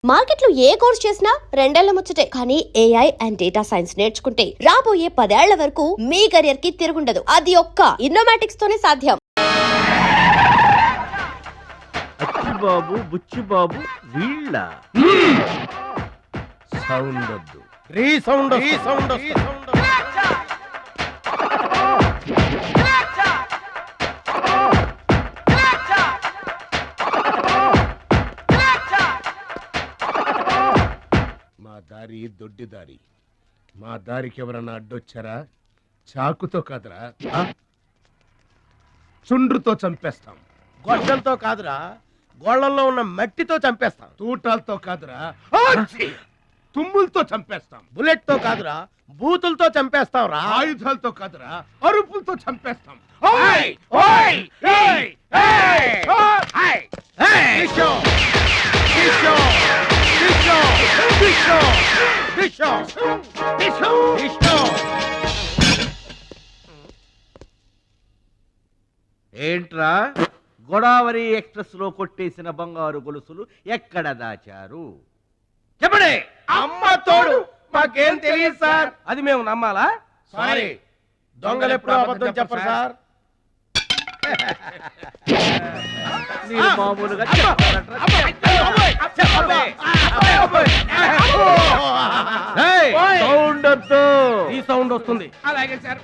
మార్కెట్లో ఏ కోర్స్ చేసినా రెండేళ్ల ముచ్చటే. కానీ ఏఐ అండ్ డేటా సైన్స్ నేర్చుకుంటే రాబోయే 10 ఏళ్ల వరకు మీ కెరియర్ కి తిరుగుండదు. అది ఒక్క ఇన్నోమాటిక్స్ తోనే సాధ్యం. అచ్చిబాబు బుచ్చిబాబు వీళ్ళ సౌండ్ వద్దు, రీసౌండ్ రీసౌండ్. మా దారి దొడ్డి దారి. మా దారికి ఎవరన్నా అడ్డొచ్చారా చాకుతో కాదురా, చుండ్రుతో చంపేస్తాం. గొడ్డలతో కాదురా, గోళ్లలో ఉన్న మట్టితో చంపేస్తాం. తూటాలతో కాదురా, తుమ్ములతో చంపేస్తాం. బుల్లెట్ తో కాదురా, బూతులతో చంపేస్తాం రా. ఆయుధాలతో కాదురా, అరుపులతో చంపేస్తాం. ఏంట్రా గోదావరి ఎక్స్ప్రెస్ లో కొట్టేసిన బంగారు గొలుసులు ఎక్కడ దాచారు? చెప్పండి. అమ్మ తోడు, మాకేం తెలియదు సార్. అది మేము నమ్మాలా? సారీ, దొంగలు ఎప్పుడు అబద్ధం చెప్పరు సార్. మీరు మామూలుగా సౌండ్ వద్దు. ఈ సౌండ్ వస్తుంది. అలాగే సార్.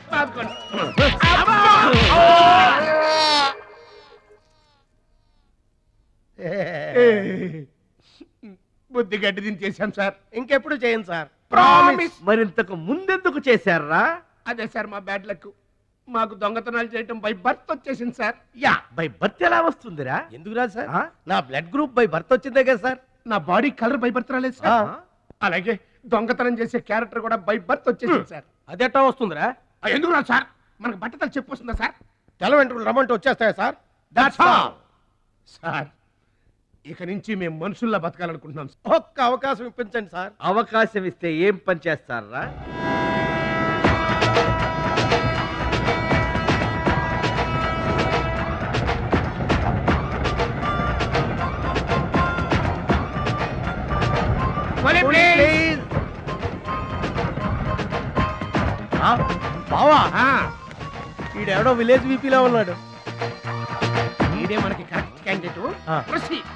బుద్ధి గడ్డి దించేశాం సార్. ఇంకెప్పుడు చేయండి సార్. ప్రామిస్. మరింతకు ముందెందుకు చేశారా? అదే సార్ మా బ్యాడ్ లక్. మాకు దొంగతనాలు చేయటం బై బర్త్ వచ్చేసింది సార్. యా, బై బర్త్ ఎలా వస్తుందిరా? ఎందుకు రాదు సార్? నా బ్లడ్ గ్రూప్ బై బర్త్ వచ్చిందే కదా సార్. నా బాడీ కలర్ బై బర్త్ రాలేదు సార్. అలాగే దొంగతనం చేసే క్యారెక్టర్ కూడా బై బర్త్ వచ్చేసింది సార్. అదెట్టా వస్తుందిరా? ఎందుకు రాదు సార్? మనకు బట్టతలు చెప్పు వస్తుందా సార్? తెల్ల వెంట్రుకలు రమ్మంటే వచ్చేస్తాయా సార్? That's all sir. ఇక నుంచి మేము మనుషుల్లా బతకాలనుకుంటున్నాం సార్. ఒక్క అవకాశం ఇప్పించండి సార్. అవకాశం ఇస్తే ఏం పని చేస్తారా? బావా, ఈడెవడో విలేజ్ వీపీలో ఉన్నాడు. ఇదే మనకి కరెక్ట్ క్యాండిడేట్. ప్రొసీడ్.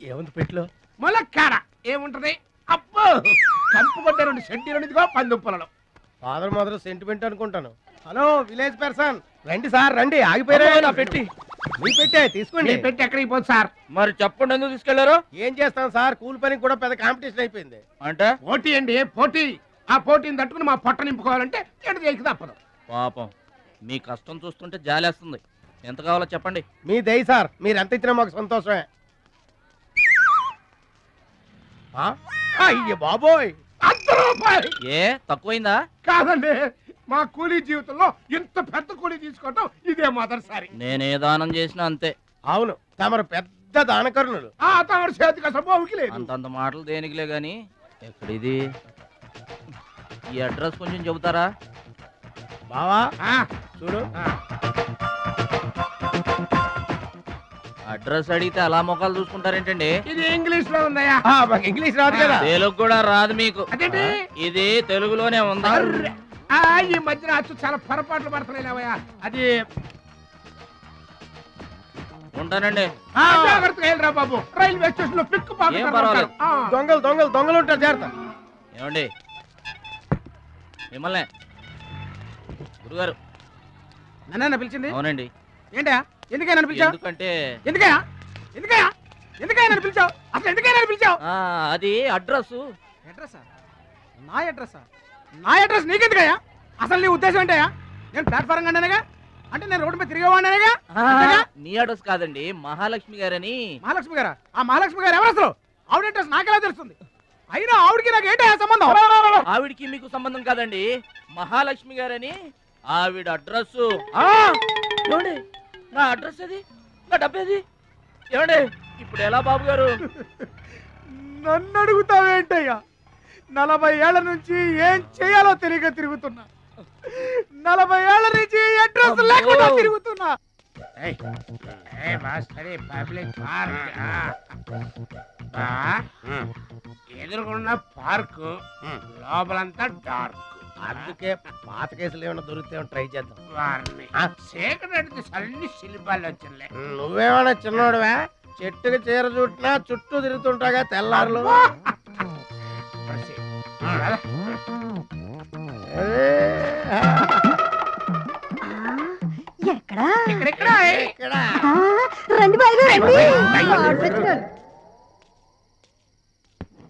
ఏముంది పెట్లో? మొలక్కాడ ఏముంటది? అబ్బో, కంపు కొట్టే 2 సెంటీలు పందుప్పలలో. ఫాదర్ మదర్ సెంటిమెంట్ అనుకుంటాను. హలో విలేజ్ పర్సన్, రండి సార్ రండి. ఆగిపోయారా నా పెట్టి? మీ పెట్టే తీసుకోండి. మీ పెట్టి ఎక్కడికి పోదు సార్? మరి చెప్పండి, ఎందుకు తీసుకెళ్లారు? ఏం చేస్తాం సార్, కూలి పనికి కూడా పెద్ద కాంపిటీషన్ అయిపోయింది. అంటే పోటీ అండి, పోటీ. ఆ పోటీని తట్టుకుని మా పొట్ట నింపుకోవాలంటే ఎటు చేయక తప్పదు. పాపం, మీ కష్టం చూస్తుంటే జాలేస్తుంది. ఎంత కావాలో చెప్పండి. మీ దయ సార్, మీరు ఎంత ఇచ్చినా మాకు సంతోషమే. అయ్య బాబోయ్, ₹100. ఏ తక్కువైందా? కాదండి, మా కూలీ జీవితంలో ఇంత పెద్ద కూలీ తీసుకోవటం ఇదే మొదటిసారి. నేనే దానం చేసినా అంతే. అవును, తమరు పెద్ద దానకరుణులు. తమరు చేతికి అసలు బావుకి లేదు. అంతంత మాటలు దేనికిలే గాని, ఎక్కడిది? ఈ అడ్రస్ కొంచెం చెబుతారా? బావా చూడు, అడ్రస్ అడిగితే అలా మొక్కలు చూసుకుంటారేంటండి? ఇది ఇంగ్లీష్ లో ఉందయ్యా. మాకు ఇంగ్లీష్ రాదు కదా. తెలుగు కూడా రాదు మీకు? అదేంటి? ఇది తెలుగులోనే ఉంది. ఈ మధ్యన అచ్చు చాలా పొరపాట్లు పడుతున్నాయిలేవయ్యా. అది ఉంటానండి. జాగ్రత్తగా వెళ్ళరా బాబు. రైల్వే స్టేషన్ లో పిక్ ఏం పర్వాలేదు. దొంగలు దొంగలు దొంగలు ఉంటారు, జాగ్రత్త. ఏమండి మిమ్మల్ని గురుగారు నన్ను పిలిచింది? అవునండి. ఏంటా? ఎందుకైనా పిలిచావు? ఎందుకంటే ఎందుకయ్యా ఎందుకయ్యా ఎందుకైనా పిలిచావు? అసలు ఎందుకైనా పిలిచావు? అది అడ్రస్. అడ్రస్? నా అడ్రస్? నా అడ్రస్ నీకెందుకయ్యా? అసలు నీ ఉద్దేశం ఏంటయ్యా? నేను ప్లాట్ఫారం కండానగా, అంటే నేను రోడ్డు మీద తిరిగేవాడినగా. నీ అడ్రస్ కాదండి, మహాలక్ష్మి గారని. మహాలక్ష్మి గారా? ఆ మహాలక్ష్మి గారు ఎవరు అసలు? ఆవిడ అడ్రస్ నాకెలా తెలుస్తుంది? అయినా ఆవిడకి నాకు ఏంటయ్యా సంబంధం? ఆవిడికి మీకు సంబంధం కాదండి, మహాలక్ష్మి గారని ఆవిడ అడ్రస్. నా అడ్రస్ అది, నా డబ్బేది. ఏమండి ఇప్పుడు ఎలా బాబు గారు? నన్ను అడుగుతావేంటయ్యా? 40 ఏళ్ల నుంచి ఏం చేయాలో తెలియక తిరుగుతున్నా. 40 ఏళ్ల నుంచి అడ్రస్ లేకుండా తిరుగుతున్నా. ఎదురుకున్న పార్కు లోపలంతా డార్క్. అందుకే పాత కేసులు ఏమైనా దొరికితే ట్రై చేద్దాం. సేకరెడ్డి అన్ని శిల్పాలు వచ్చినాయి. నువ్వేమన్నా చిన్నోడువా? చెట్టుకి చీర చుట్టినా చుట్టూ తిరుగుతుంటాగా తెల్లారులు.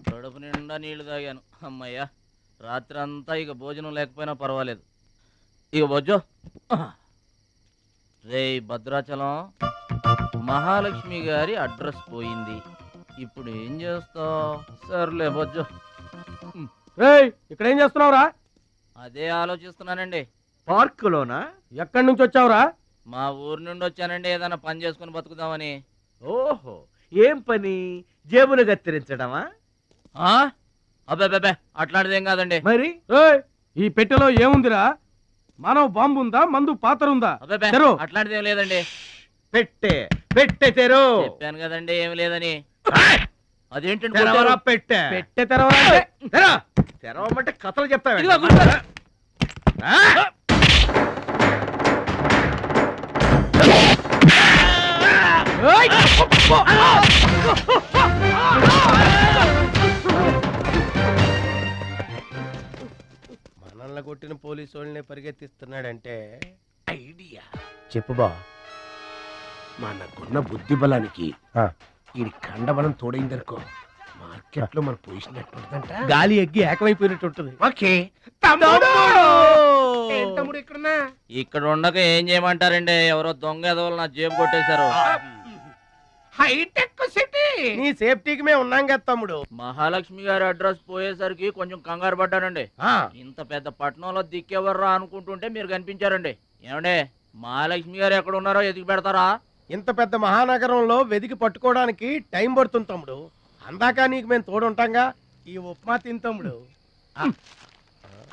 కడుపు నిండా నీళ్లు తాగాను. అమ్మయ్యా, రాత్రి అంతా ఇక భోజనం లేకపోయినా పర్వాలేదు. ఇక బొజ్జో. రే భద్రాచలం, మహాలక్ష్మి గారి అడ్రస్ పోయింది. ఇప్పుడు ఏం చేస్తావు? సర్లే బొజ్జో. ఇక్కడ ఏం చేస్తున్నావురా? అదే ఆలోచిస్తున్నానండి. పార్కులోనా? ఎక్కడి నుంచి వచ్చావురా? మా ఊరు నుండి వచ్చానండి, ఏదైనా పని చేసుకుని బతుకుదామని. ఓహో, ఏం పని? జేబులు కత్తిరించడమా? అబ్బే అట్లాంటిదేం కాదండి. మరి ఈ పెట్టెలో ఏముందిరా? మానవ బాంబు ఉందా? మందు పాత్ర ఉందా? అబ్బే అట్లాంటిదేం లేదండి. పెట్టె తెరు. చెప్పాను కదండి ఏమి లేదని. అదేంటండి పెట్టె పెట్టె తెరవాలంటే తెరవమంటే కథలు చెప్తావా? మనల్ని కొట్టిన పోలీసు వాళ్ళని పరిగెత్తిస్తున్నాడంటే ఐడియా. చెప్పు బా. మనకున్న బుద్ధి బలానికి ఈ కండబలం తోడైందనుకో, మార్కెట్ లో మన పొజిషన్ ఎట్లుంటుందంట? గాలి ఎగ్గి ఏకమైపోయినట్టు ఉంటుంది. ఓకే తమ్ముడు ఇక్కడున్నా ఇక్కడ ఉండక ఏం చేయమంటారండి? ఎవరో దొంగ ఎదవలు నా జేబు కొట్టేశారు. హైటెక్ సిటీ. నీ సేఫ్టీకి మేము ఉన్నాం కదా తమ్ముడు. మహాలక్ష్మి గారి అడ్రస్ పోయేసరికి కొంచెం కంగారు పడ్డానండి. ఇంత పెద్ద పట్టణంలో దిక్కెవర్రా అనుకుంటుంటే మీరు కనిపించారండి. ఏమండే, మహాలక్ష్మి గారు ఎక్కడ ఉన్నారో ఎదిగి పెడతారా? ఇంత పెద్ద మహానగరంలో వెదికి పట్టుకోవడానికి టైం పడుతుంది తమ్ముడు. అందాక నీకు మేము తోడుంటాంగా. ఈ ఉప్మా తిని తమ్ముడు.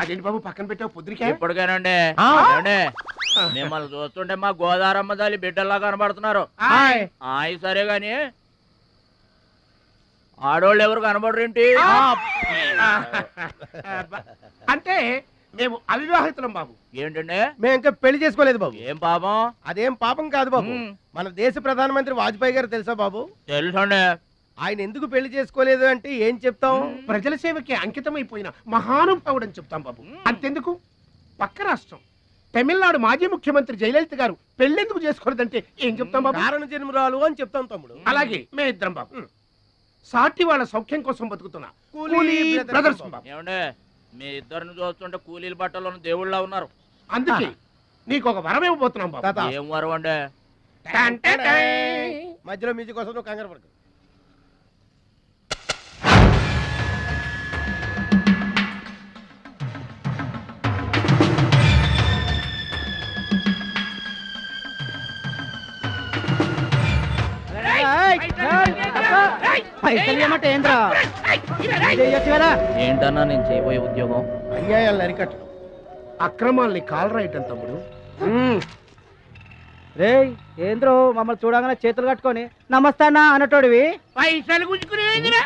అదేంటి బాబు పక్కన పెట్టావు పొద్దురికే? ఇప్పటికేనండి. మిమ్మల్ని చూస్తుంటే మా గోదారమ్మ తల్లి బిడ్డల్లా కనబడుతున్నారు. ఆయ్ సరే గాని ఆడోళ్ళు ఎవరు కనబడరేంటి? అంటే మేము అవివాహితులం బాబు. ఏంటండి? మేము ఇంకా పెళ్లి చేసుకోలేదు బాబు. ఏం పాపం? అదేం పాపం కాదు బాబు. మన దేశ ప్రధానమంత్రి వాజ్పేయి గారు తెలుసా బాబు? తెలుసండి. ఆయన ఎందుకు పెళ్లి చేసుకోలేదు అంటే ఏం చెప్తాం? ప్రజల సేవకి అంకితమైపోయిన మహానుభావుడు అని చెప్తాం బాబు. అంతెందుకు, పక్క రాష్ట్రం తమిళనాడు మాజీ ముఖ్యమంత్రి జయలలిత గారు పెళ్ళెందుకు చేసుకోలేదంటే ఏం చెప్తాం బాబు? కారణ జన్మరాలు అని చెప్తాం తమ్ముడు. అలాగే మేమిద్దరం బాబు సాటి వాళ్ళ సౌఖ్యం కోసం బతుకుతున్నా కూలీ బ్రదర్స్ బాబు. ఏమండి, మీ ఇద్దరిని చూస్తుంటే కూలీల బట్టలో దేవుళ్ళ ఉన్నారు. అందుకే నీకు ఒక వరం ఇవ్వబోతున్నాం బాబు. ఏం వరం అండి? మధ్యలో మ్యూజిక్ కోసం నువ్వు కంగారు పడకు. ఏంటన్నా నేను చేయబోయే ఉద్యోగం? అన్యాయాలను అరికట్టడం, అక్రమాల్ని కాలరాయటం తమ్ముడు. రే ఏంద్రో మమ్మల్ని చూడగానే చేతులు కట్టుకొని నమస్తానా అన్నటోడివి. పైసలు గుంజుకునేదిరా.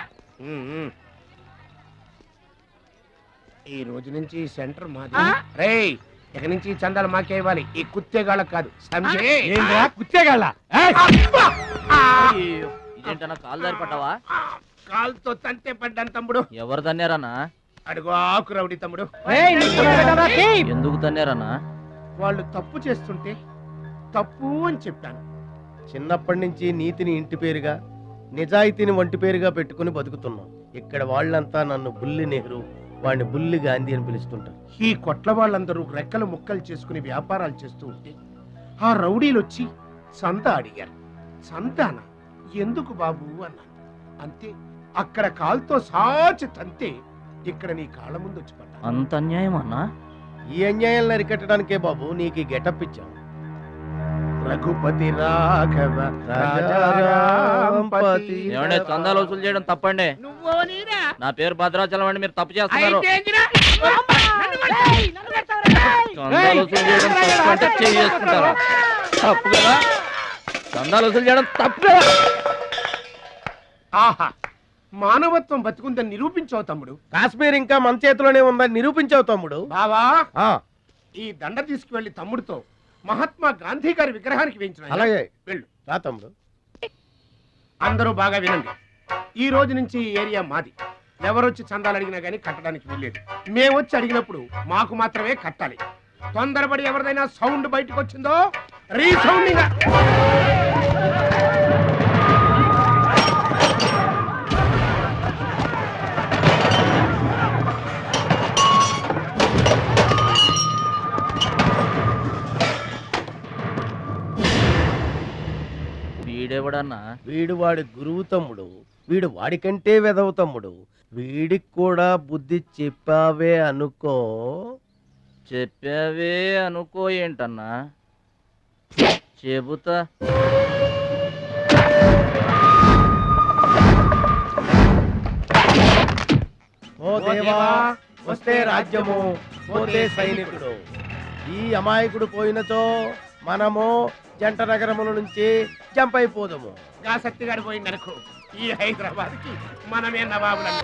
ఈ రోజు నుంచి సెంటర్ మాది. రేయ్, ఇక నుంచి చందాలు మాకే ఇవ్వాలి, ఈ కుత్తేగాళ్ళకి కాదు. కుచ్చేగాళ్ళ ఇదేంటన్నా కాలు దారి పడ్డావా? కాలుతో తంతే పడ్డాను తమ్ముడు. ఎవరు తన్నారన్నా? అడుగు ఆకు రౌడీ తమ్ముడు. ఎందుకు తన్నారన్నా? వాళ్ళు తప్పు చేస్తుంటే తప్పు అని చెప్పాను. చిన్నప్పటి నుంచి నీతిని ఇంటి పేరుగా, నిజాయితీని వంటి పేరుగా పెట్టుకుని బతుకుతున్నాం. ఇక్కడ వాళ్ళంతా నన్ను బుల్లి నెహ్రూ, వాడిని బుల్లి గాంధీ అని పిలుస్తుంటారు. ఈ కొట్ల వాళ్ళందరూ రెక్కలు ముక్కలు చేసుకుని వ్యాపారాలు చేస్తూ ఉంటే ఆ రౌడీలు వచ్చి సంత అడిగారు. సంతాన ఎందుకు బాబు అన్నాను. అంతే, అక్కడ కాలుతో సాచి తంతే ఇక్కడ నీ కాళ్ళ ముందు వచ్చి పడ్డా. అంత అన్యాయం అన్నా? ఈ అన్యాయాలను అరికట్టడానికే బాబు నీకు ఈ గెటప్ ఇచ్చాం. రఘుపతి రాఘవ రాజారాంపతి. ఏమంటే చందాలు వసూలు చేయడం తప్పండి. నా పేరు భద్రాచలం అండి, మీరు తప్పు చేస్తున్నారు. చందాలు వసూలు చేయడం తప్పు అంటే చేసుకుంటారా? తప్పు కదా, చందాలు వసూలు చేయడం తప్పు కదా. ఆహా, మానవత్వం బతుకుందని నిరూపించావు తమ్ముడు. కాశ్మీర్ ఇంకా మన చేతిలోనే ఉందని నిరూపించావు తమ్ముడు. బావా, ఆ, ఈ దండ తీసుకువెళ్లి తమ్ముడితో మహాత్మా గాంధీ గారి విగ్రహానికి వేయించిన. అలాగే వెళ్ళు. రా తమ్ముడు. అందరూ బాగా వినండి. ఈ రోజు నుంచి ఈ ఏరియా మాది. ఎవరొచ్చి చందాలు అడిగినా గానీ కట్టడానికి వీల్లేదు. మేమొచ్చి అడిగినప్పుడు మాకు మాత్రమే కట్టాలి. తొందరపడి ఎవరిదైనా సౌండ్ బయటకు వచ్చిందో రీసౌండింగ్. వీడెవడన్నా? వీడు వాడి గురువు తమ్ముడు. వీడు వాడికంటే వెదవు తమ్ముడు. వీడికి కూడా బుద్ధి చెప్పావే అనుకో. చెప్పావే అనుకో ఏంటన్నా? చెబుతా. ఓ దేవా, వస్తే రాజ్యము, పోతే సైనికుడు. ఈ అమాయకుడు పోయినచో మనము జంట నగరముల నుంచి జంప్ అయిపోదాము. శక్తి గారు పోయిందనుకో, ఈ హైదరాబాద్ కి మనమే నవాబులం.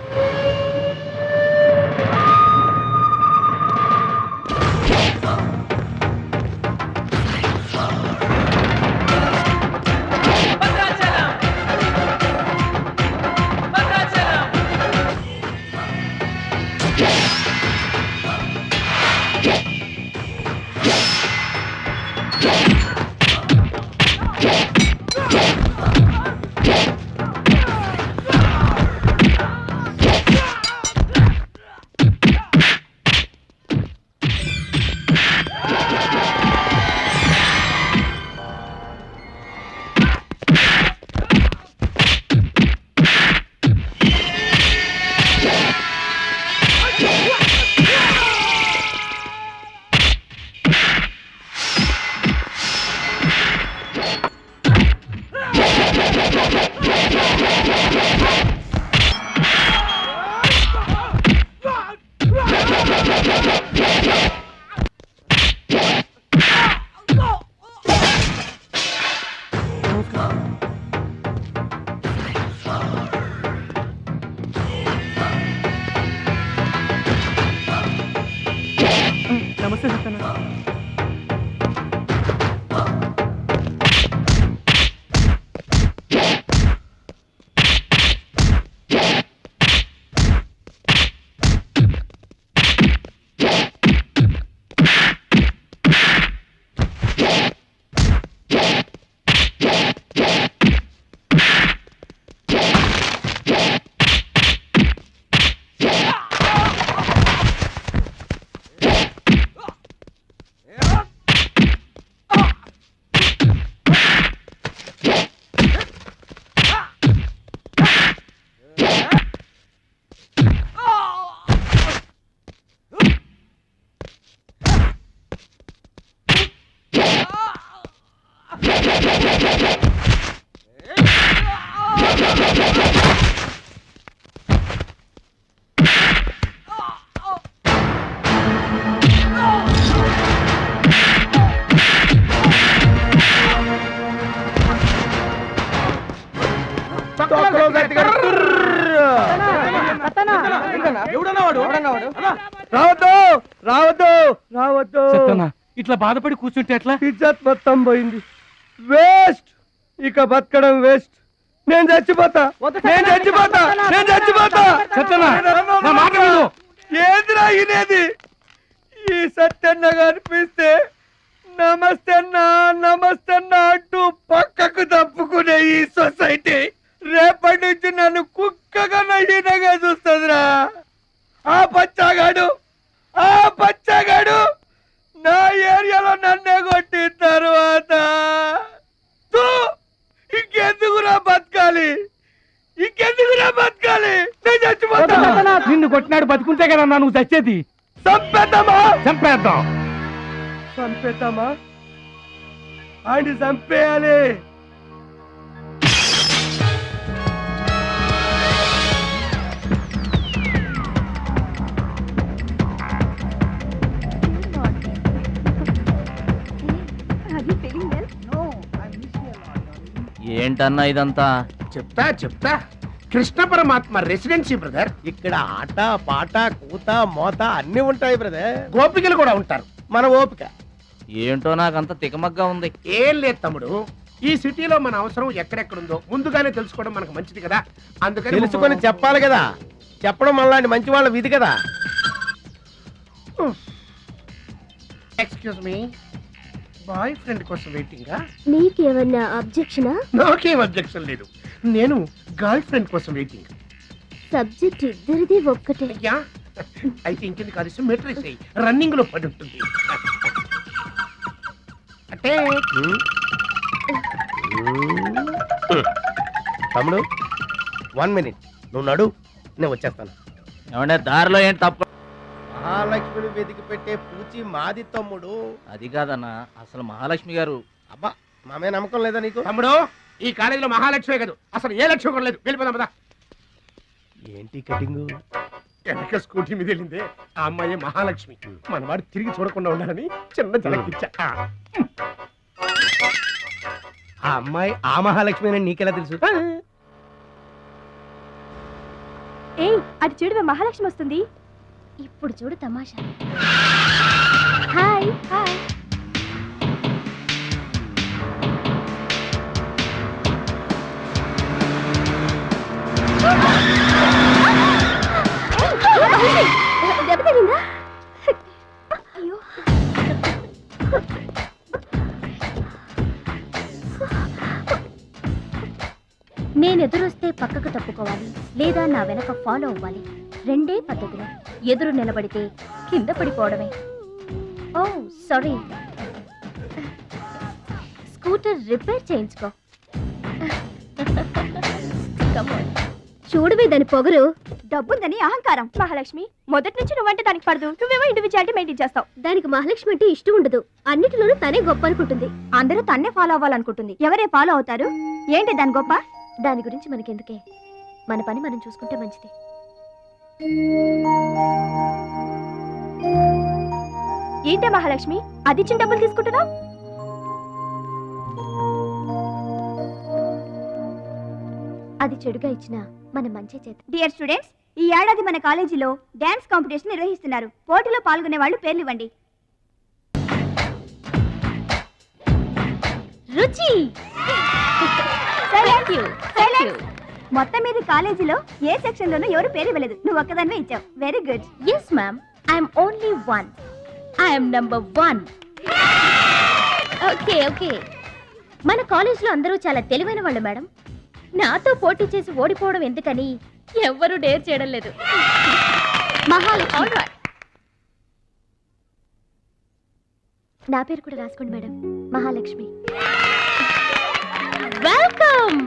నమస్తే సత్తన్న. ఇట్లా బాధపడి కూర్చుంటే ఎట్లా? ఇజ్జత్ మొత్తం పోయింది. వేస్ట్, ఇక బతకడం వేస్ట్. నేను చచ్చిపోతా. ఏందిరా ఇనేది? ఈ సత్యన్న కనిపిస్తే నమస్తన్నా అంటూ పక్కకు తప్పుకునే ఈ సొసైటీ రేపటి నుంచి నన్ను కుక్కగా నయ్యనగా చూస్తుందిరా. ఆ పచ్చగాడు నా ఏరియాలో నన్నే కొట్టిన తర్వాత ఇంకెందుకురా బతకాలి? నేను చచ్చిపోతా. నిన్ను కొట్టినాడు బతుకుంటే కదా నువ్వు చచ్చేది. చంపేద్దామా? చంపేద్దాం. ఆయన చంపేయాలి. ఏంటన్నా ఇదంతా? చెప్తా కృష్ణ పరమాత్మ రెసిడెన్సీ బ్రదర్. ఇక్కడ ఆట పాట కూత మోత అన్ని ఉంటాయి బ్రదర్. గోపికలు కూడా ఉంటారు. మన ఓపిక ఏంటో నాకంత తికమగ్గా ఉంది. ఏం లేదు తమ్ముడు, ఈ సిటీలో మన అవసరం ఎక్కడెక్కడుందో ముందుగానే తెలుసుకోవడం మనకు మంచిది కదా. అందుకని తెలుసుకొని చెప్పాలి కదా. చెప్పడం మనలాంటి మంచి వాళ్ళ విధి కదా. ఎక్స్క్యూజ్ మీ, బాయ్ ఫ్రెండ్ కోసం వెయిటింగా? నీకేమన్నా అబ్జెక్షనా? నాకేం అబ్జెక్షన్ లేదు. నేను గర్ల్ ఫ్రెండ్ కోసం వెయిటింగ్. సబ్జెక్ట్ ఇద్దరిది ఒక్కటే. అయ్యా అయితే ఇంకెందుకు కలిసి మెట్రిక్స్ రన్నింగ్ లో పడి ఉంటుంది. అంటే తమ్ముడు 1 minute నువ్వు నడు, నేను వచ్చేస్తాను. ఏమంటే దారిలో ఏంటి తప్పు? మహాలక్ష్మిని వెతికి పెట్టే పూచి మాది తమ్ముడు. అది కాదన్నా, అసలు మహాలక్ష్మి గారు. అబ్బా మామే నమ్మకం లేదా నీకు? తమ్ముడు, ఈ కాలేజీలో మహాలక్ష్మే కాదు, అసలు ఏ లక్ష్యం కూడా లేదు. వెళ్ళిపోదాం పద. ఏంటి కటింగు? వెనక స్కూటీ మీద వెళ్ళిందే ఆ అమ్మాయి మహాలక్ష్మి. మనవాడు తిరిగి చూడకుండా ఉండాలని చిన్న జలకిచ్చా. ఆ అమ్మాయి ఆ మహాలక్ష్మి అని నీకెలా తెలుసు? ఏయ్, అటు చూడు, మహాలక్ష్మి వస్తుంది. ఇప్పుడు చూడు తమాషా. Hi hi. దెబ్బ తగిలిందా? అయ్యో, నేను ఎదురొస్తే పక్కకు తప్పుకోవాలి, లేదా నా వెనక ఫాలో అవ్వాలి. రెండే పద్ధతులు. ఎదురు నిలబడితే కింద పడిపోవడమే. ఓ సారీ, స్కూటర్ రిపేర్ చేయించుకో. చూడవే దాని పొగరు. డబ్బుందని అహంకారం. మహాలక్ష్మి, మొదటి నుంచి నువ్వంటే దానికి పడదు. నువ్వేమో ఇండివిజువాలిటీ మెయింటైన్ చేస్తావు. దానికి మహాలక్ష్మి అంటే ఇష్టం ఉండదు. అన్నిటిలోనూ తనే గొప్ప అనుకుంటుంది. అందరూ తన్నే ఫాలో అవ్వాలనుకుంటుంది. ఎవరే ఫాలో అవుతారు? ఏంటి దాని గొప్ప? దాని గురించి మనకెందుకే, మన పని మనం చూసుకుంటే మంచిది. ఏంటే మహాలక్ష్మి, అది ఇచ్చిన డబ్బులు తీసుకుంటున్నావు? అది చెడుగా ఇచ్చిన మన మంచి చేత. డియర్ స్టూడెంట్స్, ఈ ఏడాది మన కాలేజీలో డాన్స్ కాంపిటీషన్ నిర్వహిస్తున్నారు. పోటీలో పాల్గొనే వాళ్ళు పేర్లు ఇవ్వండి. రుచి. మొత్తం మీద కాలేజీలో ఏ సెక్షన్ లోనూ ఎవరు పేరు ఇవ్వలేదు. నువ్వు ఒక్కదానివే ఇచ్చావు. Very good. Yes ma'am, I'm only one. I'm number 1. Okay okay. మన కాలేజీలో అందరూ చాలా తెలివైన వాళ్ళు మేడం. నాతో పోటీ చేసి ఓడిపోవడం ఎందుకని ఎవ్వరూ డేర్ చేయడం లేదు. మహాలక్ష్మి. నా పేరు కూడా రాసుకోండి మేడం, మహాలక్ష్మి. వెల్కమ్.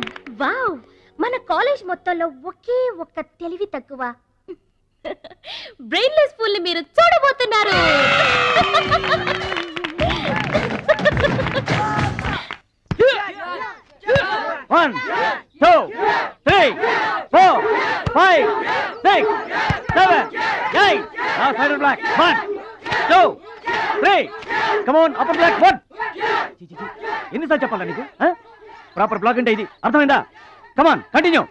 వావ్, మన కాలేజ్ మొత్తంలో ఒకే ఒక్క తెలివి తక్కువ బ్రెయిన్లెస్ ఫుల్ ని మీరు చూడబోతున్నారు. One, two, three, 4, 5, 6, 7, 8. Now side and black. 1, 2, 3. Come on, upper black. 1. ఎన్నిసార్లు చెప్పాలా నీకు? ప్రాపర్ బ్లాక్ అంటే ఇది, అర్థమైందా? కమాన్ కంటిన్యూ.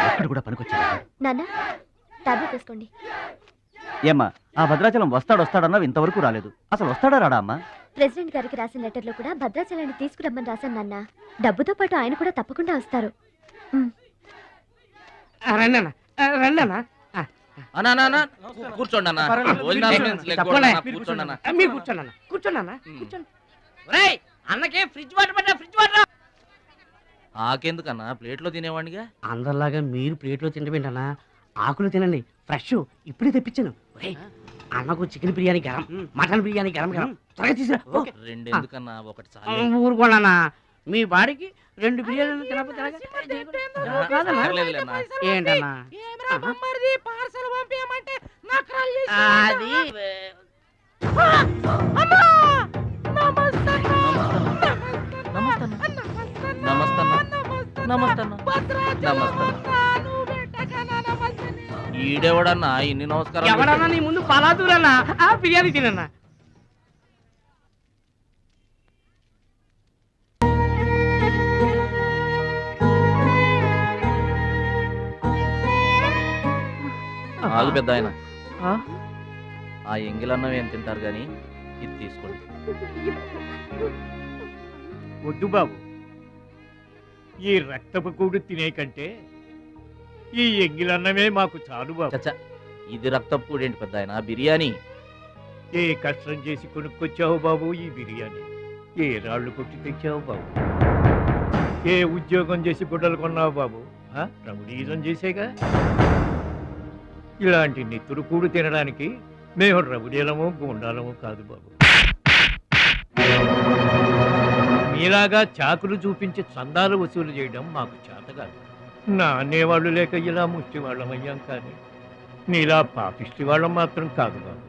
అక్కడ కూడా పనికొచ్చా నాన్న, టాబ్లెట్ తీసుకోండి. ఏమ్మా, ఆ భద్రాచలం వస్తాడన్నావు, ఇంతవరకు రాలేదు. అసలు వస్తాడా రాడా అమ్మా? ప్రెసిడెంట్ గారికి రాసిన లెటర్ లో కూడా భద్రాచలాన్ని తీసుకురమ్మని రాశాను నాన్న. డబ్బుతో పాటు ఆయన కూడా తప్పకుండా వస్తారు. కూర్చోండి అన్న. అన్నకే ఫ్రిడ్జ్ వాటర్ పడ్డా, ఫ్రిడ్జ్ వాటర్. ఆకెందుకన్నా, ప్లేట్లో తినేవాడిగా. అందరిలాగా మీరు ప్లేట్లో తినబెట్టనా? ఆకులు తినండి, ఫ్రెష్ ఇప్పుడే తెప్పించాను. అన్నకు చికెన్ బిర్యానీ గరం, మటన్ బిర్యానీ గరం గరం. త్వరగా తీసుకురా. 2 ఎందుకన్నా, ఒకటి చాలు. ఊరుకోండి, మీ బాడీకి 2 బిర్యానీలు తినకపోతే ఏంటన్నా? అది ఈడెవడన్నా ఇన్ని నమస్కారం? ఎవడన్నా నీ ముందు పలాదూరన్నా బిర్యానీ తినన్నా. ఆగు పెద్ద ఆయన, ఆ ఎంగిలన్నం ఏం తింటారు గాని ఇది తీసుకోండి. వద్దు బాబు, ఈ రక్తపు కూడు తినే కంటే ఈ ఎంగిలన్నమే మాకు చాలు బాబు. చచ్చా, ఇది రక్తపు కూడేంటి పెద్ద ఆయన? బిర్యానీ. ఏ కష్టం చేసి కొనుక్కొచ్చావు బాబు ఈ బిర్యానీ? ఏ రాళ్ళు కొట్టి తెచ్చావు బాబు? ఏ ఉద్యోగం చేసి గుడ్డలు కొన్నావు బాబు? రౌడీజం చేసేగా. ఇలాంటి నెత్తురు కూడు తినడానికి మేము రౌడీలము గుండాలము కాదు బాబు. మీలాగా చాకులు చూపించి చందాలు వసూలు చేయడం మాకు చేత కాదు. నా అనేవాళ్ళు లేక ఇలా ముష్టి వాళ్ళం అయ్యాం, కానీ నీలా పాపిష్టి వాళ్ళం మాత్రం కాదు బాబు.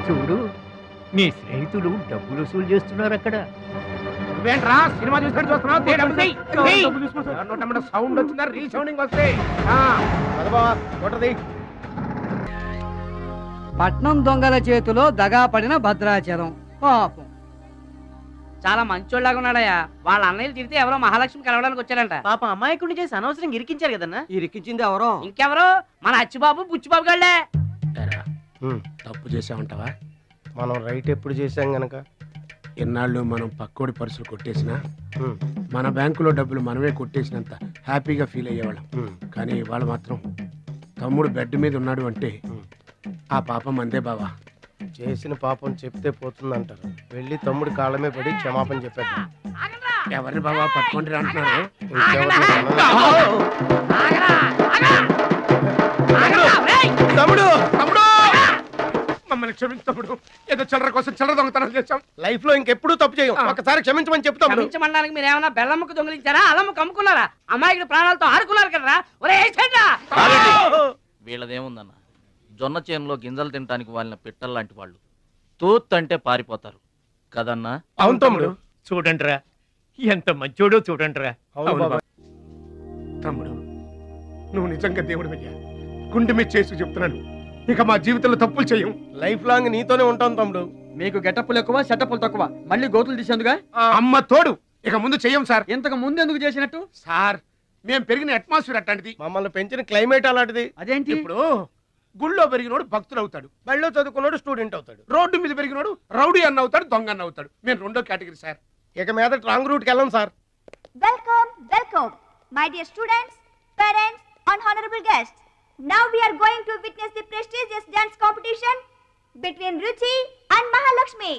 చూడు, నీ స్నేహితులు డబ్బులు వసూలు చేస్తున్నారు అక్కడ. నువ్వేంట్రా సినిమా చూస్తున్నావు? సౌండ్ వచ్చిందా? రీసౌండింగ్ వస్తాయి. పట్నం దొంగల చేతిలో దగా పడిన భద్రాచలం పాపం. చాలా మంచోళ్ళగా ఉన్నాడయ్యా. వాళ్ళ అన్నయ్యలు తిరిగితే ఎవరో మహాలక్ష్మి కలవడానికి వచ్చారంట. పాపం అమాయకుడిని చేసి అనవసరం ఇరికించారు కదన్నా. ఇరికించింది ఎవరో? ఇంకెవరు? మన అచ్చిబాబు బుచ్చిబాబు గళ్ళే. తప్పు చేసామంటావా? మనం రైట్ ఎప్పుడు చేసాం గనక ఎన్నాళ్ళు మనం పక్కోడి పర్సులు కొట్టేసినా మన బ్యాంకులో డబ్బులు మనమే కొట్టేసినంత హ్యాపీగా ఫీల్ అయ్యేవాళ్ళం. కానీ వాళ్ళు మాత్రం తమ్ముడు బెడ్ మీద ఉన్నాడు అంటే ఆ పాపం అందే బావా. చేసిన పాపం చెప్తే పోతుందంటారు. వెళ్ళి తమ్ముడి కాళ్ళమే పడి క్షమాపణ చెప్పాడు. ఎవరిని బావా పట్టుకుంటారు అంటున్నారు? తమ్ముడు తమ్ముడు మమ్మల్ని క్షమించు తమ్ముడు. ఏదో చిల్లర కోసం చిల్లర దొంగతనం చేశాం. లైఫ్ లో ఇంకెప్పుడు తప్పు చేయం. ఒకసారి క్షమించమని చెప్తాం. క్షమించమనడానికి మీరు ఏమన్నా బెల్లమ్మకు దొంగిలించారా? అల్లమ్మకు అమ్ముకున్నారా? అమాయకుడి ప్రాణాలతో ఆడుకున్నారు కదరా. ఒరే వీళ్ళదేముందన్న, జొన్న చేనులో గింజలు తినడానికి వాళ్ళ పిట్టల్లాంటి వాళ్ళు. తూత్ అంటే పారిపోతారు కదన్నా. అవును తమ్ముడు. చూడండిరా, ఎంత మంచోడో చూడండిరా. తమ్ముడు, నువ్వు నిజంగా దేవుడు అయ్యా. గుండె మీద చేసి చెప్తున్నాను, ఇక మా జీవితంలో తప్పులు చేయం. లైఫ్ లాంగ్ నీతోనే ఉంటాం తమ్ముడు. మీకు గెటప్పులు ఎక్కువ, సెటప్పులు తక్కువ. మళ్ళీ గోతులు తీసేందుగా అమ్మ తోడు. ఇక ముందు చెయ్యం సార్. ఇంతకు ముందు ఎందుకు చేసినట్టు? సార్, మేము పెరిగిన అట్మాస్ఫియర్ అట్లాంటిది. మమ్మల్ని పెంచిన క్లైమేట్ అలాంటిది. అదేంటి? ఇప్పుడు గుళ్ళో పెరిగినోడు భక్తుడు అవుతాడు, బళ్ళో చదువుకున్నాడు స్టూడెంట్ అవుతాడు, రోడ్డు మీద పెరిగినోడు రౌడీ అన్న అవుతాడు, దొంగ అన్న అవుతాడు. మేము రెండో కేటగిరీ సార్. ఇక మీద రాంగ్ రూట్కి వెళ్ళాం sir. Welcome, welcome, my dear students, parents, and honorable guests. Now we are going to witness the prestigious dance competition between Ruchi and Mahalakshmi.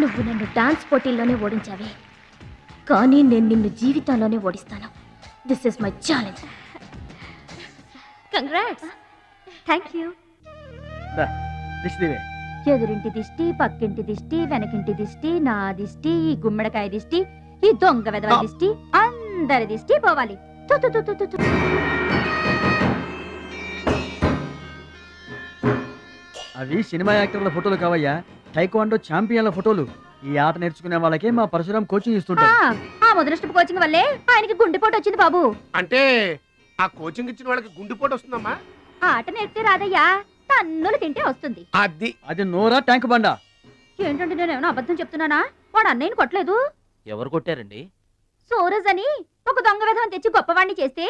నువ్వు నన్ను డాన్స్ పోటీల్లోనే ఓడించావే, కానీ నేను నిన్ను జీవితంలోనే ఓడిస్తాను. This is my challenge. Congrats. Thank you. ఎదురింటి దిష్టి, పక్కింటి దిష్టి, వెనకింటి దిష్టి, నా దిష్టి, ఈ గుమ్మడికాయ దిష్టి, ఈ దొంగ వెదవ దిష్టి, అందరి దిష్టి పోవాలి. తు తు తు తు తు తు. అవి సినిమా యాక్టర్ల ఫోటోలు కావయ్యా, టైక్వాండో ఛాంపియన్ల ఫోటోలు. ఈ ఆట నేర్చుకునే వాళ్ళకి మా పరశురాం కోచింగ్ ఇస్తుంటారు. ఆ మొదలష్టపు కోచింగ్ వల్లే ఆయనకి గుండెపోటు వచ్చింది బాబు. అంటే ఆ కోచింగ్ ఇచ్చిన వాళ్ళకి గుండెపోటు వస్తుందమ్మా? ఆ ఆట నేర్పితే రాదయ్యా, తన్నులు తింటే వస్తుంది. అది నోరా ట్యాంక్ బండా? ఏంటంటే నేను ఏమైనా అబద్ధం చెప్తున్నానా? వాడు అన్నయ్యని కొట్టలేదు. ఎవరు కొట్టారండి? సూరజ్ అని ఒక దొంగ వెధవం తెచ్చి గొప్పవాణ్ణి చేస్తే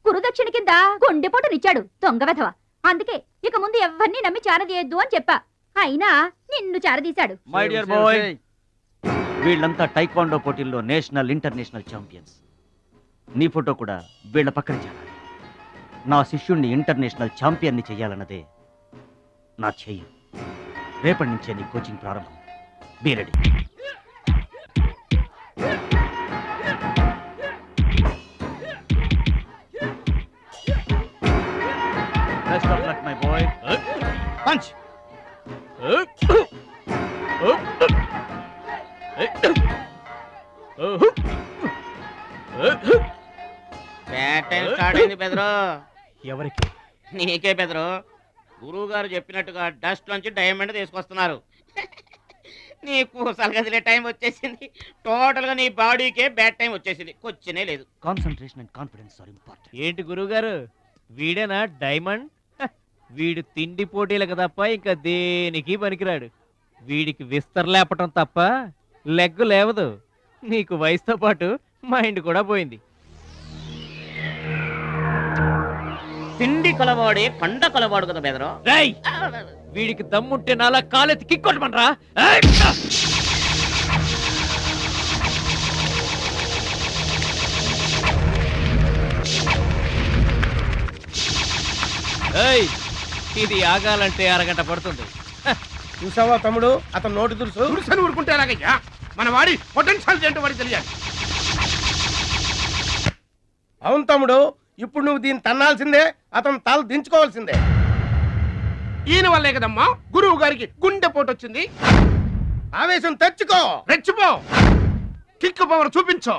గురుదక్షిణ కింద గుండెపోటునిచ్చాడు దొంగ వెధవ. అందుకే ఇక ముందు ఎవరిని నమ్మి చారదీయద్దు అని చెప్పా. అయినా నిన్ను చారదీశాడు. మై డియర్ బాయ్, వీళ్ళంతా టైక్వాండో పోటీల్లో నేషనల్ ఇంటర్నేషనల్ ఛాంపియన్స్. నీ ఫోటో కూడా వీళ్ళ పక్కన చేరాలి. నా శిష్యుణ్ణి ఇంటర్నేషనల్ ఛాంపియన్ని చెయ్యాలన్నదే నా ధ్యేయం. రేపటి నుంచే నీ కోచింగ్ ప్రారంభం. Be ready. Best of luck my boy. Punch. Bad time start అయింది బెదరు. ఎవరికి? నీకే బెదరు. గురువు గారు చెప్పినట్టుగా డస్ట్ నుంచి డైమండ్ తీసుకొస్తున్నారు. నీ కూసలు కదిలే టైం వచ్చేసింది. టోటల్ గా నీ బాడీకే బ్యాడ్ టైం వచ్చేసింది. కొచ్చినే లేదు. Concentration and confidence are important. ఏంటి గురువుగారు, వీడేనా డైమండ్? వీడు తిండి పోటీలకు తప్ప ఇంకా దేనికి పనికిరాడు. వీడికి విస్తర లేపటం తప్ప లెగ్గు లేవదు. నీకు వయసుతో పాటు మైండ్ కూడా పోయింది. తిండి కలవాడే కండ కలవాడు కదా బెదరు. రేయ్, వీడికి దమ్ముంటే నాలా కాలెత్తి కిక్కొట్టమనరా? ఏయ్, ఇది ఆగాలంటే అరగంట పడుతుంది. చూసావా తమ్ముడు, అతను నోటి దురుసు. తులసని ఊరుకుంటే ఎలాగయ్యా? మన వాడి పొటెన్షియల్ ఏంటో వాడికి తెలియాలి. అవును తమ్ముడు, ఇప్పుడు నువ్వు దీన్ని తన్నాల్సిందే, అతను తల దించుకోవాల్సిందే. ఈయన వల్లే కదమ్మా గురువు గారికి గుండెపోటు వచ్చింది. ఆవేశం తెచ్చుకో, రెచ్చిపో, కిక్ పవర్ చూపించో.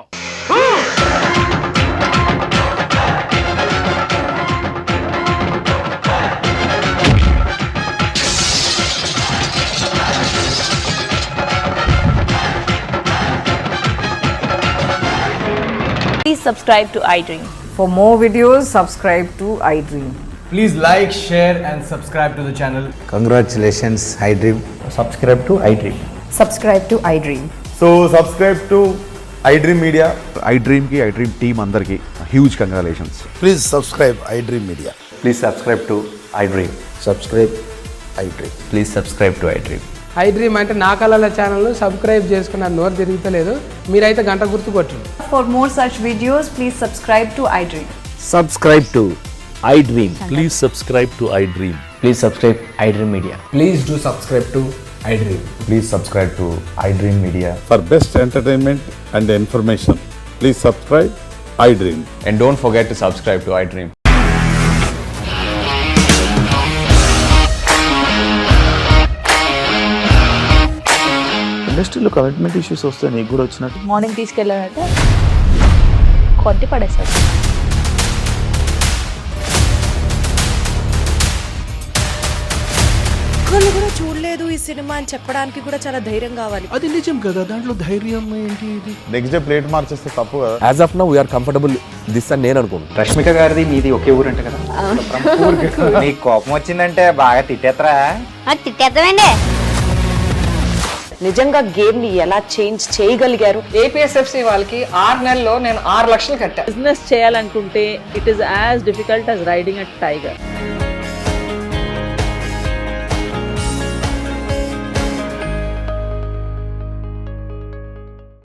Please subscribe to iDream. For more videos, subscribe to iDream. Please like, share and subscribe to the channel. Congratulations, iDream. Subscribe to iDream. Subscribe to iDream. So subscribe to iDream Media. iDream ki iDream team andarki huge congratulations. Please subscribe iDream Media. Please subscribe to iDream. Subscribe iDream. Please subscribe to iDream. iDream అంటే నా కళల channel subscribe చేసుకున్న నోరు తిరుగుతలేదు. మీరైతే గంట గుర్తు కొట్టండి. For more such videos, please subscribe to iDream. Subscribe to iDream. Please subscribe to iDream. Please subscribe iDream Media. Please do subscribe to iDream. Please subscribe to iDream Media. For best entertainment and information, please subscribe iDream. And don't forget to subscribe to iDream. ఇండస్ట్రీలో commitment issues వస్తే నీకు కూడా వచ్చినట్టు. Morning తీసుకెళ్ళారంటే కొట్టి పడేస్తారు. ఒక్కళ్ళు కూడా చూడలేదు ఈ సినిమా అని చెప్పడానికి కూడా చాలా ధైర్యం కావాలి. అది నిజం కదా, దాంట్లో ధైర్యం ఏంటి? ఇది నెక్స్ట్ డే ప్లేట్ మార్చేస్తే తప్పు కదా. As of now we are comfortable this అని నేను అనుకుంటున్నాను. రష్మిక గారిది మీది ఒకే ఊరు అంట కదా. నీకు కోపం వచ్చిందంటే బాగా తిట్టేత్తరా? తిట్టేద్దామండి. నిజంగా గేమ్ ని ఎలా చేంజ్ చేయగలిగారు? ఏపీఎస్ఎఫ్సి వాళ్ళకి 6 నెలల్లో నేను 6 లక్షలు కట్టా. బిజినెస్ చేయాలనుకుంటే it is as difficult as riding a tiger.